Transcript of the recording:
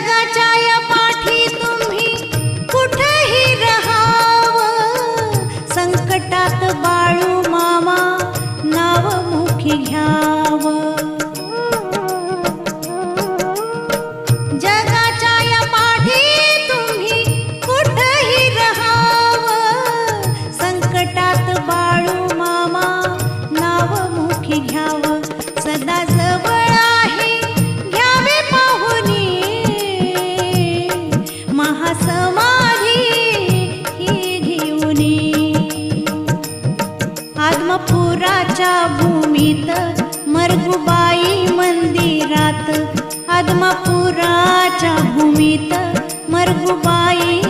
जगाच्या या पाठी तुम्ही कुठेही रहावं, संकटात बाळू मामा नाव मुखी घ्यावं. जगाच्या या पाठी तुम्ही कुठेही रहावं, संकटात बाळू मामा नाव मुखी घ्यावं. सदा जवळ आहे घ्यावे पाहुनी, महासमाधी ही घेऊनी. आदमापुराच्या भूमीत मरगुबाई मंदिरात, आदमापुराच्या भूमीत मरगुबाई